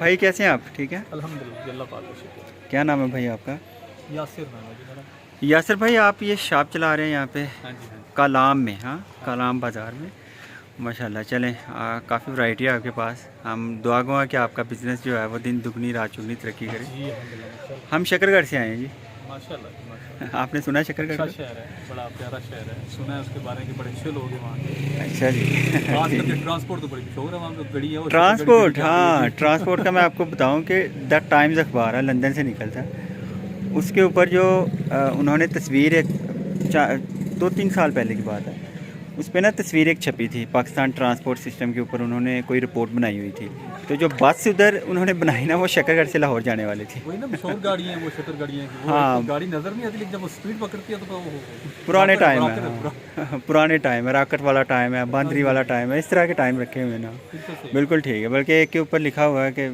भाई कैसे हैं आप? ठीक है, अल्हम्दुलिल्लाह, अल्लाह पाक का शुक्र। क्या नाम है भाई आपका? यासिर नाम है जी मेरा। यासिर भाई, आप ये शॉप चला रहे हैं यहाँ पे हाँ जी, हाँ जी। कालाम में? हाँ, हाँ जी। कालाम बाज़ार में। माशाल्लाह, चलें, काफ़ी वैरायटी है आपके पास। हम दुआ गो हैं कि आपका बिज़नेस जो है वो दिन दुगनी रात चुगनी तरक्की करे। जी अल्हम्दुलिल्लाह, माशाल्लाह। हम शकरगढ़ से आए हैं जी। माशाल्लाह जी, माशाल्लाह। आपने सुना है शकरगढ़ अच्छा का? शहर है, बड़ा प्यारा शहर है। सुना है उसके बारे में कि बड़े अच्छे लोग हैं वहाँ के। अच्छा जी। खास ठीक करके है। ट्रांसपोर्ट तो बड़ी मशहूर है वहाँ पे, गड़ी है वो शकरगढ़ी गड़ी ट्रांसपोर्ट, जाती है हाँ, जी। ट्रांसपोर्ट का मैं आपको बताऊं कि द टाइम्स अखबार है, लंदन से निकलता है। उसके ऊपर जो उन्होंने तस्वीर एक 2-3 साल पहले की बात है, उस पर ना तस्वीर एक छपी थी पाकिस्तान ट्रांसपोर्ट सिस्टम के ऊपर। उन्होंने कोई रिपोर्ट बनाई हुई थी, तो जो बस उधर उन्होंने बनाई ना, वो शकरगढ़ से लाहौर जाने वाली थी। वही ना मशहूर गाड़ी है वो, शटर गाड़ियाँ हैं कि वो एक तो हाँ, गाड़ी नज़र नहीं आती, लेकिन जब वो स्पीड पकड़ती है तो वो पुराने रॉकेट टाइम रॉकेट है, पूरा। हाँ। पुराने टाइम है, रॉकेट वाला टाइम है, हाँ बांदरी जी, वाला हाँ जी। टाइम है, इस तरह के टाइम रखे हुए हैं ना। बिल्कुल सही। बिल्कुल ठीक है, बल्कि एक के ऊपर लिखा हुआ है कि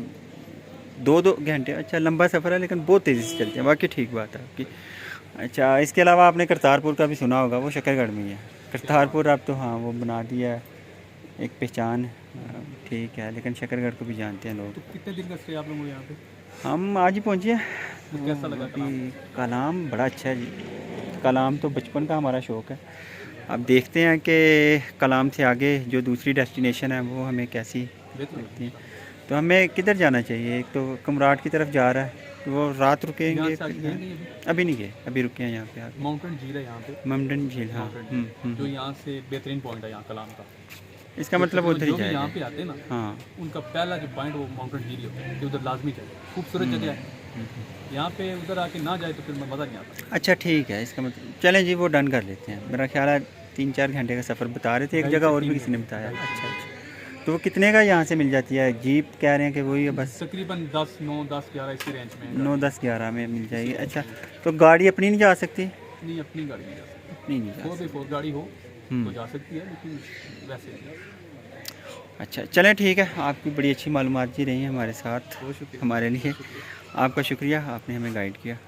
2-2 घंटे। अच्छा, लंबा सफ़र है लेकिन बहुत तेज़ी से चलते हैं, बाकी ठीक बात है आपकी। अच्छा, इसके अलावा आपने करतारपुर का भी सुना होगा, वो शकरगढ़ में ही है। करतारपुर अब तो हाँ वो बना दिया है, एक पहचान, ठीक है, लेकिन शकरगढ़ को भी जानते हैं लोग। तो कितने दिन का स्टे आप लोगों को यहाँ पे? हम आज ही पहुँचे हैं। तो कैसा लगा अभी कलाम? कलाम बड़ा अच्छा है जी। कलाम तो बचपन का हमारा शौक़ है। अब देखते हैं कि कलाम से आगे जो दूसरी डेस्टिनेशन है वो हमें कैसी बेहतर लगती है। होगा। तो हमें किधर जाना चाहिए? एक तो कमराट की तरफ जा रहा है, तो वो रात यहाँ रुकेंगे से आगे फिर? गए नहीं अभी? अभी नहीं गए, अभी रुके हैं यहाँ पे आके। माउंटेन झील है यहाँ पे। ममडन झील, हाँ। माउंटेन झील जो यहाँ से बेहतरीन पॉइंट है यहाँ कलाम का। इसका जो मतलब तकरीबन उधर ही जो भी यहाँ जाएंगे। पे आते हैं ना, हाँ। उनका पहला जो पॉइंट वो माउंटेन झील ही होता है कि उधर लाजमी जाए। खूबसूरत जगह है यहाँ पे, उधर आके ना जाए तो फिर मज़ा नहीं आता। अच्छा ठीक है, इसका मतलब चलें जी, वो डन कर लेते हैं। मेरा ख्याल है 3-4 घंटे का सफ़र बता रहे थे, एक 2.5 जगह से और भी 3 किसी ने घंटे, बताया। 2.5 से अच्छा 3 अच्छा, तो वो कितने का यहाँ से मिल जाती है? जीप कह रहे हैं कि वही है बस तकरीबन 10, 9, 10, 11 इसी रेंज में है। 9-10-11 में मिल जाएगी। इसी अच्छा, रेंज में। तो गाड़ी अपनी नहीं जा सकती? नहीं, अपनी गाड़ी नहीं जा सकती। अपनी नहीं जा 4x4 गाड़ी हो हम्म। तो जा सकती है, लेकिन वैसे नहीं। अच्छा, चलें ठीक है, आपकी बड़ी अच्छी मालूमात जी रही हैं हमारे साथ, बहुत शुक्रिया, हमारे लिए। बहुत शुक्रिया। आपका शुक्रिया, आपने हमें गाइड किया।